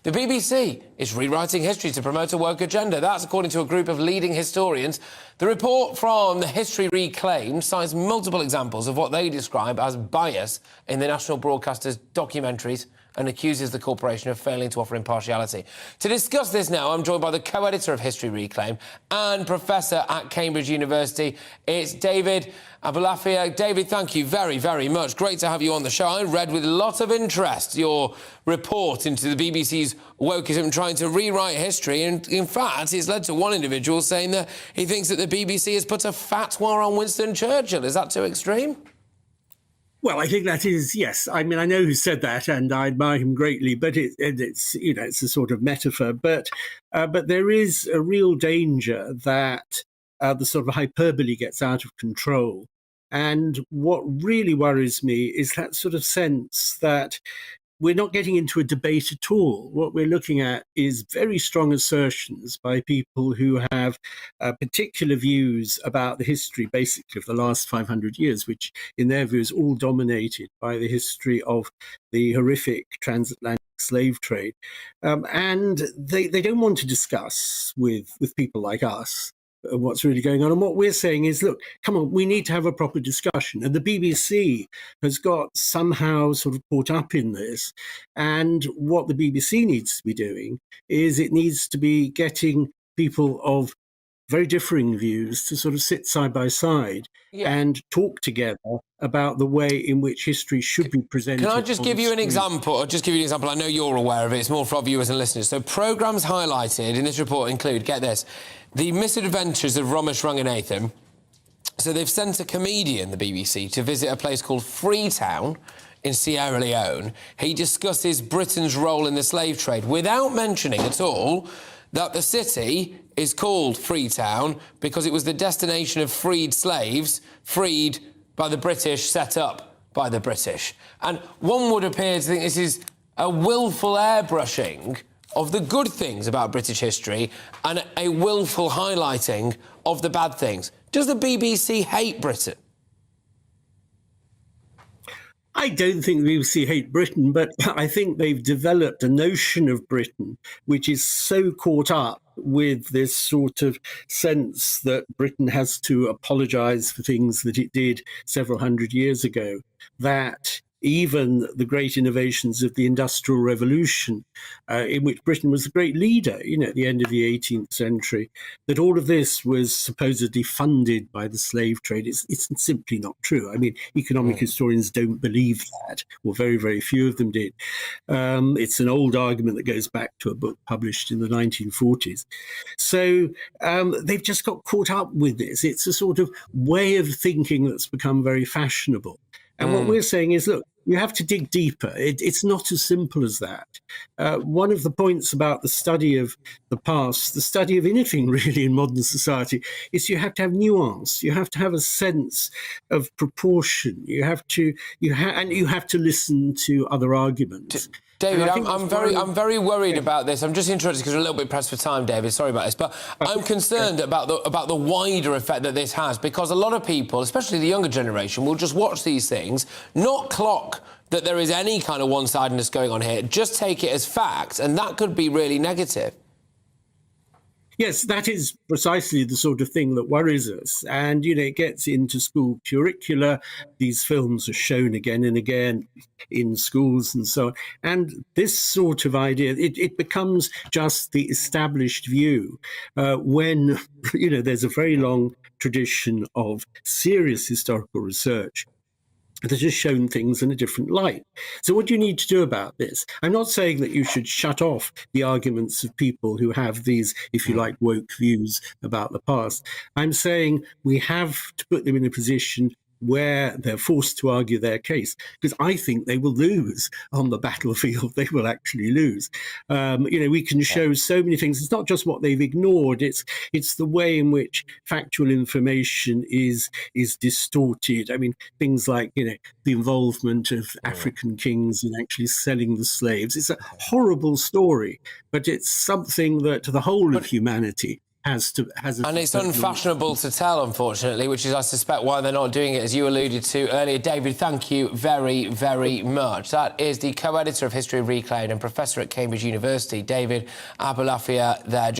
The BBC is rewriting history to promote a woke agenda. That's according to a group of leading historians. The report from the History Reclaimed cites multiple examples of what they describe as bias in the national broadcaster's documentaries and accuses the corporation of failing to offer impartiality. To discuss this now, I'm joined by the co-editor of History Reclaimed and professor at Cambridge University. It's David Abulafia. David, thank you very, very much. Great to have you on the show. I read with a lot of interest your report into the BBC's wokeism, trying to rewrite history, and in fact, it's led to one individual saying that he thinks that the BBC has put a fatwa on Winston Churchill. Is that too extreme? Well, I think that is, yes. I mean, I know who said that, and I admire him greatly. But it's you know, it's a sort of metaphor. But there is a real danger that the sort of hyperbole gets out of control. And what really worries me is that sort of sense that we're not getting into a debate at all. What we're looking at is very strong assertions by people who have particular views about the history, basically, of the last 500 years, which, in their view, is all dominated by the history of the horrific transatlantic slave trade. And they don't want to discuss with people like us what's really going on. And what we're saying is, look, come on, we need to have a proper discussion. And the BBC has got somehow sort of caught up in this. And what the BBC needs to be doing is it needs to be getting people of very differing views to sort of sit side by side and talk together about the way in which history should be presented. Can I just give you an example? I'll just give you an example. I know you're aware of it. It's more for our viewers and listeners. So programmes highlighted in this report include, get this, the misadventures of Ramesh Ranganathan. So they've sent a comedian, the BBC, to visit a place called Freetown in Sierra Leone. He discusses Britain's role in the slave trade without mentioning at all that the city is called Freetown because it was the destination of freed slaves, freed by the British, set up by the British. And one would appear to think this is a willful airbrushing of the good things about British history and a willful highlighting of the bad things. Does the BBC hate Britain? I don't think the BBC hate Britain, but I think they've developed a notion of Britain which is so caught up with this sort of sense that Britain has to apologise for things that it did several hundred years ago, that even the great innovations of the Industrial Revolution, in which Britain was the great leader, you know, at the end of the 18th century, that all of this was supposedly funded by the slave trade. It's simply not true. I mean, economic historians don't believe that, or very, very few of them did. It's an old argument that goes back to a book published in the 1940s. So they've just got caught up with this. It's a sort of way of thinking that's become very fashionable. And what we're saying is, look, you have to dig deeper. It's not as simple as that. One of the points about the study of the past, the study of anything really in modern society, is you have to have nuance. You have to have a sense of proportion. You have to listen to other arguments. David, I'm very worried about this. I'm just interested because we're a little bit pressed for time, David. Sorry about this, but I'm concerned about the wider effect that this has, because a lot of people, especially the younger generation, will just watch these things, not clock that there is any kind of one-sidedness going on here, just take it as fact, and that could be really negative. Yes, that is precisely the sort of thing that worries us. And, you know, it gets into school curricula. These films are shown again and again in schools and so on. And this sort of idea, it becomes just the established view when, you know, there's a very long tradition of serious historical research that has shown things in a different light. So what do you need to do about this? I'm not saying that you should shut off the arguments of people who have these, if you like, woke views about the past. I'm saying we have to put them in a position where they're forced to argue their case, because I think they will lose on the battlefield. They will actually lose. You know, we can show so many things. It's not just what they've ignored. It's the way in which factual information is distorted. I mean, things like, you know, the involvement of African kings in actually selling the slaves. It's a horrible story, but it's something that the whole of humanity has a And it's unfashionable to tell, unfortunately, which is, I suspect, why they're not doing it, as you alluded to earlier. David, thank you very, very much. That is the co-editor of History Reclaimed and professor at Cambridge University, David Abulafia there.